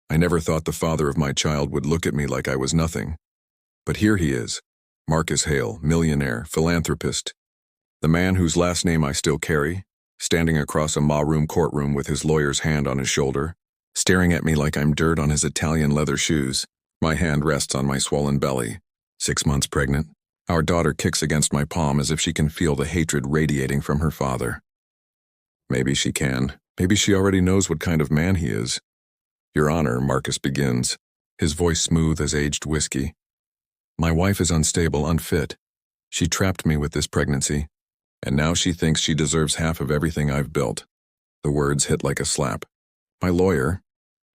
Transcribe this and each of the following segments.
I never thought the father of my child would look at me like I was nothing. But here he is, Marcus Hale, millionaire, philanthropist, the man whose last name I still carry, standing across a ma-room courtroom with his lawyer's hand on his shoulder, staring at me like I'm dirt on his Italian leather shoes. My hand rests on my swollen belly. 6 months pregnant. Our daughter kicks against my palm as if she can feel the hatred radiating from her father. Maybe she can. Maybe she already knows what kind of man he is. Your Honor, Marcus begins, his voice smooth as aged whiskey. My wife is unstable, unfit. She trapped me with this pregnancy, and now she thinks she deserves half of everything I've built. The words hit like a slap. My lawyer,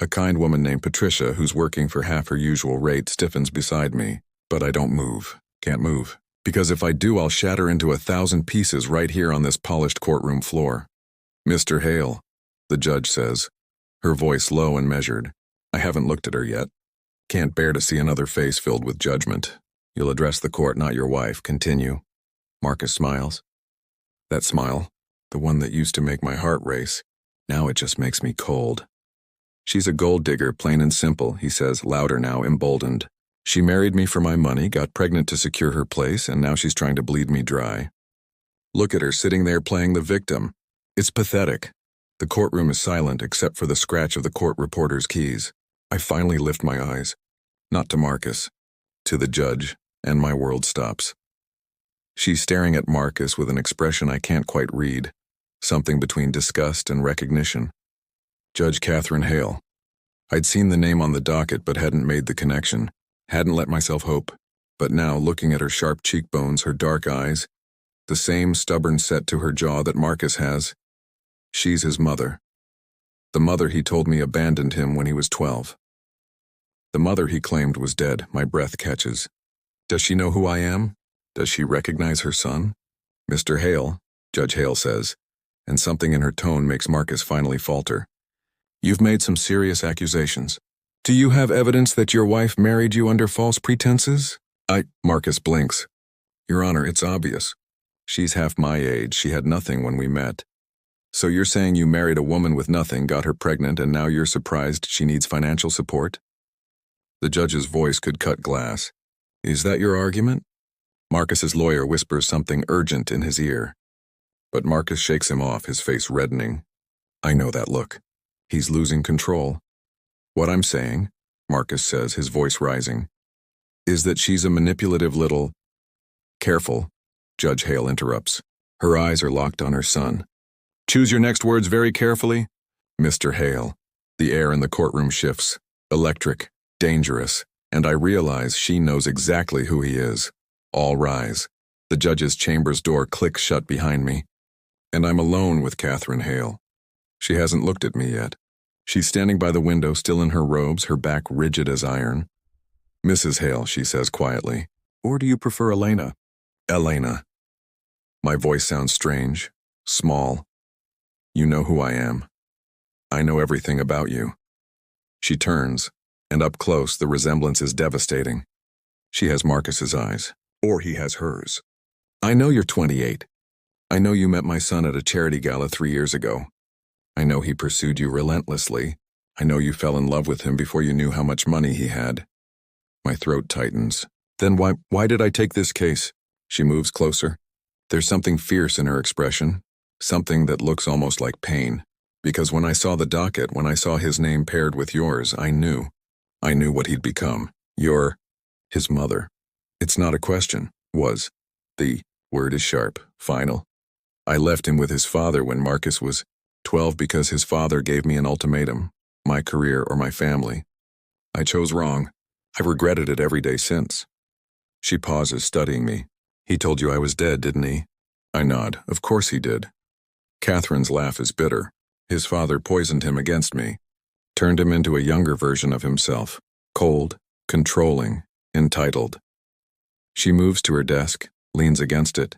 a kind woman named Patricia who's working for half her usual rate, stiffens beside me, but I don't move. Can't move. Because if I do, I'll shatter into 1,000 pieces right here on this polished courtroom floor. Mr. Hale, the judge says, her voice low and measured. I haven't looked at her yet. Can't bear to see another face filled with judgment. You'll address the court, not your wife. Continue. Marcus smiles. That smile, the one that used to make my heart race, now it just makes me cold. She's a gold digger, plain and simple, he says, louder now, emboldened. She married me for my money, got pregnant to secure her place, and now she's trying to bleed me dry. Look at her sitting there playing the victim. It's pathetic. The courtroom is silent except for the scratch of the court reporter's keys. I finally lift my eyes, not to Marcus, to the judge, and my world stops. She's staring at Marcus with an expression I can't quite read, something between disgust and recognition. Judge Catherine Hale. I'd seen the name on the docket but hadn't made the connection, hadn't let myself hope. But now, looking at her sharp cheekbones, her dark eyes, the same stubborn set to her jaw that Marcus has, she's his mother. The mother he told me abandoned him when he was 12. The mother he claimed was dead. My breath catches. Does she know who I am? Does she recognize her son? Mr. Hale, Judge Hale says, and something in her tone makes Marcus finally falter. You've made some serious accusations. Do you have evidence that your wife married you under false pretenses? Marcus blinks. Your Honor, it's obvious. She's half my age. She had nothing when we met. So you're saying you married a woman with nothing, got her pregnant, and now you're surprised she needs financial support? The judge's voice could cut glass. Is that your argument? Marcus's lawyer whispers something urgent in his ear. But Marcus shakes him off, his face reddening. I know that look. He's losing control. What I'm saying, Marcus says, his voice rising, is that she's a manipulative little... Careful, Judge Hale interrupts. Her eyes are locked on her son. Choose your next words very carefully. Mr. Hale. The air in the courtroom shifts. Electric, dangerous, and I realize she knows exactly who he is. All rise. The judge's chamber's door clicks shut behind me, and I'm alone with Catherine Hale. She hasn't looked at me yet. She's standing by the window, still in her robes, her back rigid as iron. Mrs. Hale, she says quietly, or do you prefer Elena? Elena. My voice sounds strange, small. You know who I am. I know everything about you. She turns, and up close the resemblance is devastating. She has Marcus's eyes, or he has hers. I know you're 28. I know you met my son at a charity gala 3 years ago. I know he pursued you relentlessly. I know you fell in love with him before you knew how much money he had. My throat tightens. Then why did I take this case? She moves closer. There's something fierce in her expression, something that looks almost like pain. Because when I saw the docket, when I saw his name paired with yours, I knew what he'd become. You're his mother. It's not a question. Was. The word is sharp, final. I left him with his father when Marcus was 12 because his father gave me an ultimatum, my career or my family. I chose wrong. I've regretted it every day since. She pauses, studying me. He told you I was dead, didn't he? I nod. Of course he did. Catherine's laugh is bitter. His father poisoned him against me, turned him into a younger version of himself, cold, controlling, entitled. She moves to her desk, leans against it.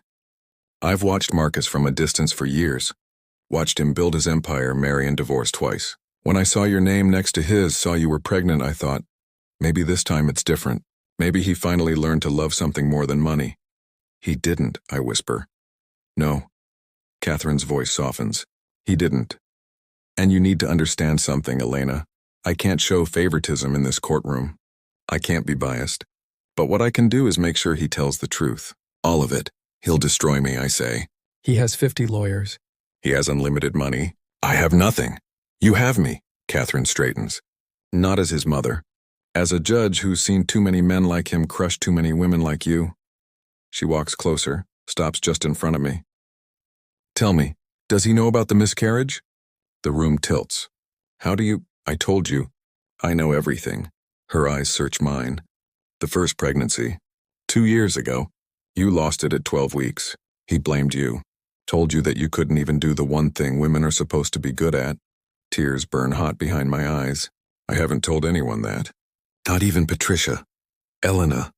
I've watched Marcus from a distance for years. Watched him build his empire, marry and divorce twice. When I saw your name next to his, saw you were pregnant, I thought, maybe this time it's different. Maybe he finally learned to love something more than money. He didn't, I whisper. No. Catherine's voice softens. He didn't. And you need to understand something, Elena. I can't show favoritism in this courtroom. I can't be biased. But what I can do is make sure he tells the truth. All of it. He'll destroy me, I say. He has 50 lawyers. He has unlimited money. I have nothing. You have me, Catherine straightens. Not as his mother. As a judge who's seen too many men like him crush too many women like you. She walks closer, stops just in front of me. Tell me, does he know about the miscarriage? The room tilts. How do you? I told you. I know everything. Her eyes search mine. The first pregnancy. 2 years ago. You lost it at 12 weeks. He blamed you. Told you that you couldn't even do the one thing women are supposed to be good at. Tears burn hot behind my eyes. I haven't told anyone that. Not even Patricia. Elena.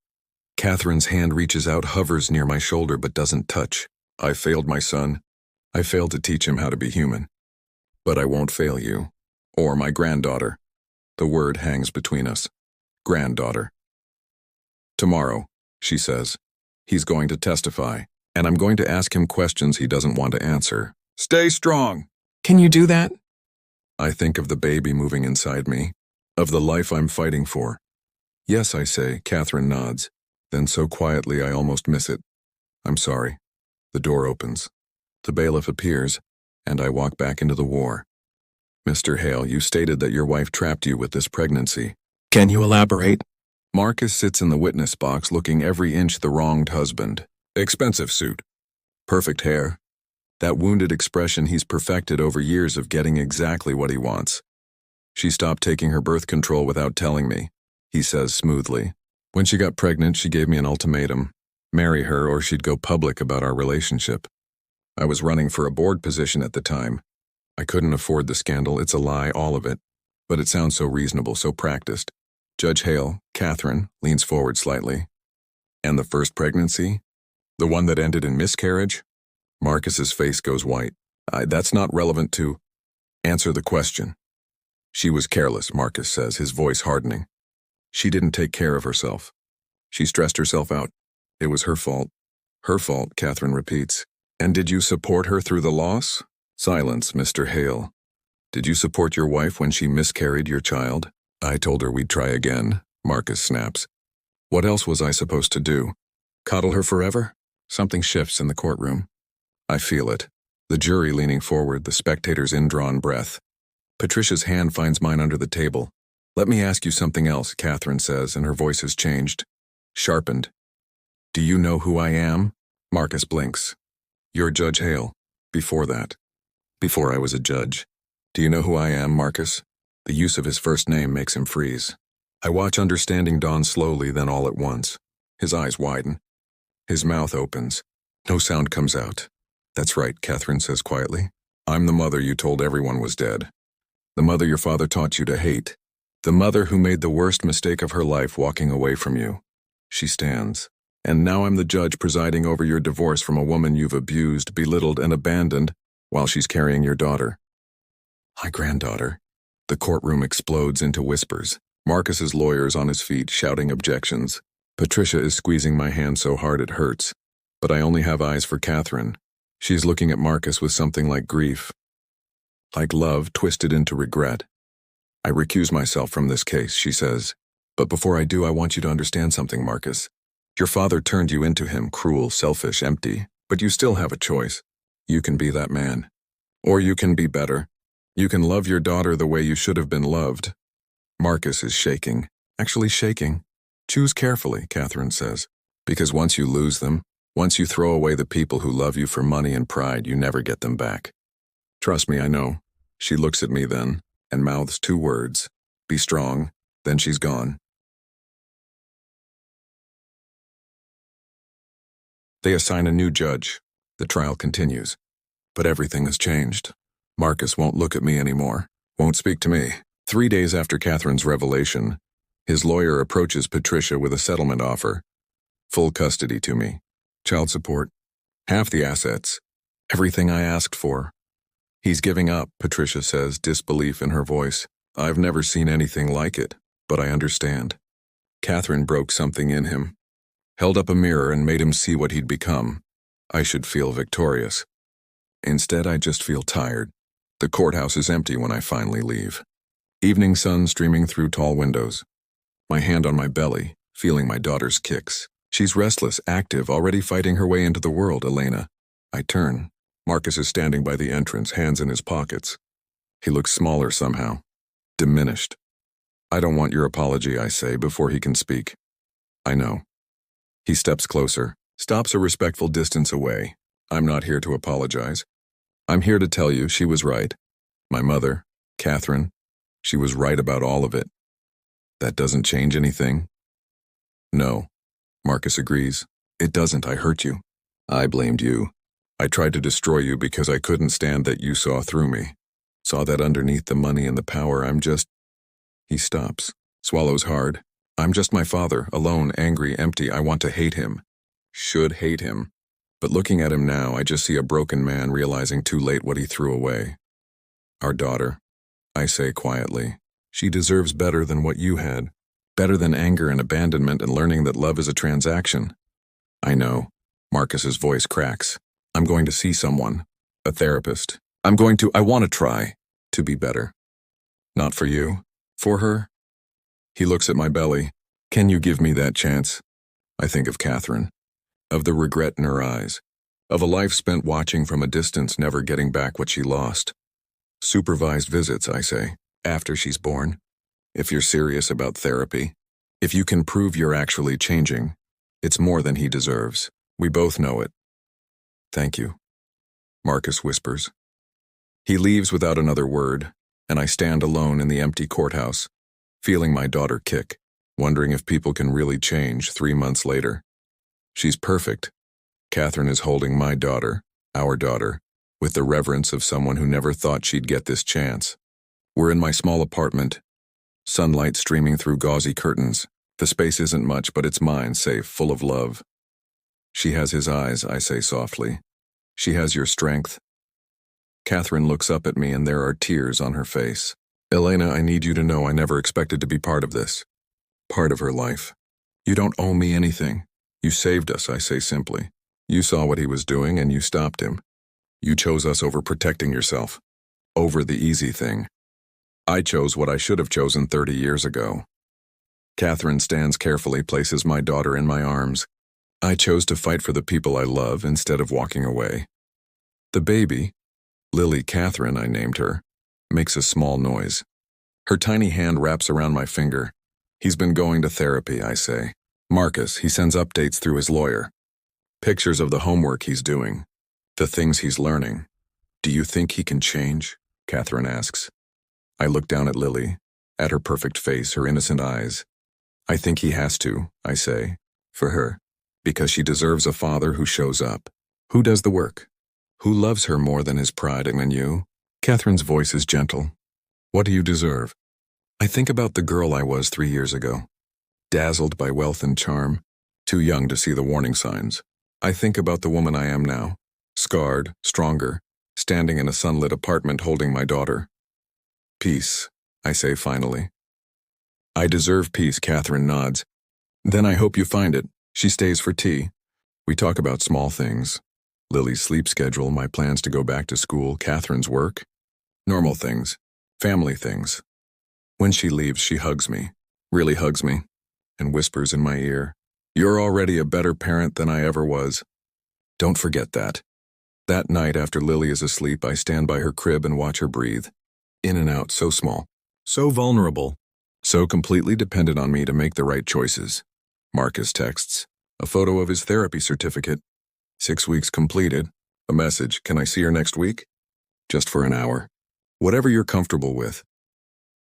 Catherine's hand reaches out, hovers near my shoulder, but doesn't touch. I failed my son. I failed to teach him how to be human. But I won't fail you. Or my granddaughter. The word hangs between us. Granddaughter. Tomorrow, she says. He's going to testify, and I'm going to ask him questions he doesn't want to answer. Stay strong! Can you do that? I think of the baby moving inside me, of the life I'm fighting for. Yes, I say. Catherine nods. Then so quietly I almost miss it. I'm sorry. The door opens. The bailiff appears, and I walk back into the war. Mr. Hale, you stated that your wife trapped you with this pregnancy. Can you elaborate? Marcus sits in the witness box looking every inch the wronged husband. Expensive suit. Perfect hair. That wounded expression he's perfected over years of getting exactly what he wants. She stopped taking her birth control without telling me, he says smoothly. When she got pregnant, she gave me an ultimatum. Marry her or she'd go public about our relationship. I was running for a board position at the time. I couldn't afford the scandal. It's a lie, all of it. But it sounds so reasonable, so practiced. Judge Hale, Catherine, leans forward slightly. And the first pregnancy? The one that ended in miscarriage? Marcus's face goes white. That's not relevant to... Answer the question. She was careless, Marcus says, his voice hardening. She didn't take care of herself. She stressed herself out. It was her fault. Her fault, Catherine repeats. And did you support her through the loss? Silence, Mr. Hale. Did you support your wife when she miscarried your child? I told her we'd try again, Marcus snaps. What else was I supposed to do? Coddle her forever? Something shifts in the courtroom. I feel it. The jury leaning forward, the spectators' indrawn breath. Patricia's hand finds mine under the table. Let me ask you something else, Catherine says, and her voice has changed. Sharpened. Do you know who I am? Marcus blinks. You're Judge Hale. Before that. Before I was a judge. Do you know who I am, Marcus? The use of his first name makes him freeze. I watch understanding dawn slowly, then all at once. His eyes widen. His mouth opens. No sound comes out. That's right, Catherine says quietly. I'm the mother you told everyone was dead. The mother your father taught you to hate. The mother who made the worst mistake of her life walking away from you. She stands. And now I'm the judge presiding over your divorce from a woman you've abused, belittled, and abandoned while she's carrying your daughter. My granddaughter. The courtroom explodes into whispers. Marcus's lawyer's on his feet, shouting objections. Patricia is squeezing my hand so hard it hurts. But I only have eyes for Catherine. She's looking at Marcus with something like grief. Like love twisted into regret. I recuse myself from this case, she says. But before I do, I want you to understand something, Marcus. Your father turned you into him, cruel, selfish, empty. But you still have a choice. You can be that man. Or you can be better. You can love your daughter the way you should have been loved. Marcus is shaking. Actually shaking. Choose carefully, Catherine says. Because once you lose them, once you throw away the people who love you for money and pride, you never get them back. Trust me, I know. She looks at me then, and mouths 2 words. Be strong. Then she's gone. They assign a new judge. The trial continues. But everything has changed. Marcus won't look at me anymore. Won't speak to me. 3 days after Catherine's revelation, his lawyer approaches Patricia with a settlement offer. Full custody to me. Child support. Half the assets. Everything I asked for. He's giving up, Patricia says, disbelief in her voice. I've never seen anything like it, but I understand. Catherine broke something in him. Held up a mirror and made him see what he'd become. I should feel victorious. Instead, I just feel tired. The courthouse is empty when I finally leave. Evening sun streaming through tall windows. My hand on my belly, feeling my daughter's kicks. She's restless, active, already fighting her way into the world, Elena. I turn. Marcus is standing by the entrance, hands in his pockets. He looks smaller somehow. Diminished. I don't want your apology, I say, before he can speak. I know. He steps closer, stops a respectful distance away. I'm not here to apologize. I'm here to tell you she was right. My mother, Catherine, she was right about all of it. That doesn't change anything? No. Marcus agrees. It doesn't. I hurt you. I blamed you. I tried to destroy you because I couldn't stand that you saw through me. Saw that underneath the money and the power, I'm just... He stops, swallows hard. I'm just my father, alone, angry, empty. I want to hate him. Should hate him. But looking at him now, I just see a broken man realizing too late what he threw away. Our daughter, I say quietly, she deserves better than what you had. Better than anger and abandonment and learning that love is a transaction. I know. Marcus's voice cracks. I'm going to see someone. A therapist. I want to try to be better. Not for you. For her? He looks at my belly. Can you give me that chance? I think of Catherine. Of the regret in her eyes. Of a life spent watching from a distance, never getting back what she lost. Supervised visits, I say, after she's born. If you're serious about therapy, if you can prove you're actually changing, it's more than he deserves. We both know it. Thank you, Marcus whispers. He leaves without another word, and I stand alone in the empty courthouse, feeling my daughter kick, wondering if people can really change 3 months later. She's perfect. Catherine is holding my daughter, our daughter, with the reverence of someone who never thought she'd get this chance. We're in my small apartment, sunlight streaming through gauzy curtains. The space isn't much, but it's mine, safe, full of love. She has his eyes, I say softly. She has your strength. Catherine looks up at me and there are tears on her face. Elena, I need you to know I never expected to be part of this. Part of her life. You don't owe me anything. You saved us, I say simply. You saw what he was doing and you stopped him. You chose us over protecting yourself. Over the easy thing. I chose what I should have chosen 30 years ago. Catherine stands carefully, places my daughter in my arms. I chose to fight for the people I love instead of walking away. The baby, Lily Catherine I named her, makes a small noise. Her tiny hand wraps around my finger. He's been going to therapy, I say. Marcus, he sends updates through his lawyer. Pictures of the homework he's doing. The things he's learning. Do you think he can change? Catherine asks. I look down at Lily, at her perfect face, her innocent eyes. I think he has to, I say, for her, because she deserves a father who shows up, who does the work, who loves her more than his pride and than you. Catherine's voice is gentle. What do you deserve? I think about the girl I was 3 years ago, dazzled by wealth and charm, too young to see the warning signs. I think about the woman I am now, scarred, stronger, standing in a sunlit apartment holding my daughter. Peace, I say finally. I deserve peace, Catherine nods. Then I hope you find it. She stays for tea. We talk about small things. Lily's sleep schedule, my plans to go back to school, Catherine's work. Normal things. Family things. When she leaves, she hugs me. Really hugs me. And whispers in my ear, "You're already a better parent than I ever was." Don't forget that. That night after Lily is asleep, I stand by her crib and watch her breathe. In and out, so small. So vulnerable. So completely dependent on me to make the right choices. Marcus texts. A photo of his therapy certificate. 6 weeks completed. A message. Can I see her next week? Just for an hour. Whatever you're comfortable with.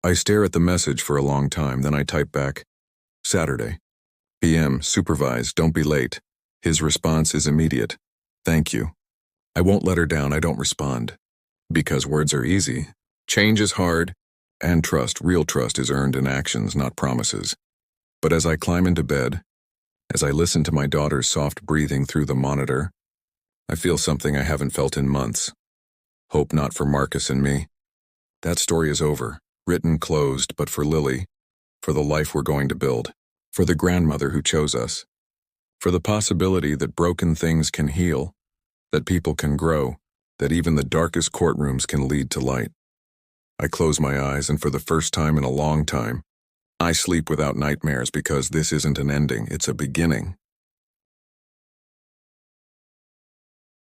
I stare at the message for a long time, then I type back. Saturday. PM. Supervised. Don't be late. His response is immediate. Thank you. I won't let her down. I don't respond. Because words are easy. Change is hard. And trust, real trust, is earned in actions, not promises. But as I climb into bed, as I listen to my daughter's soft breathing through the monitor, I feel something I haven't felt in months. Hope not for Marcus and me. That story is over, written, closed, but for Lily, for the life we're going to build, for the grandmother who chose us, for the possibility that broken things can heal, that people can grow, that even the darkest courtrooms can lead to light. I close my eyes, and for the first time in a long time, I sleep without nightmares because this isn't an ending, it's a beginning.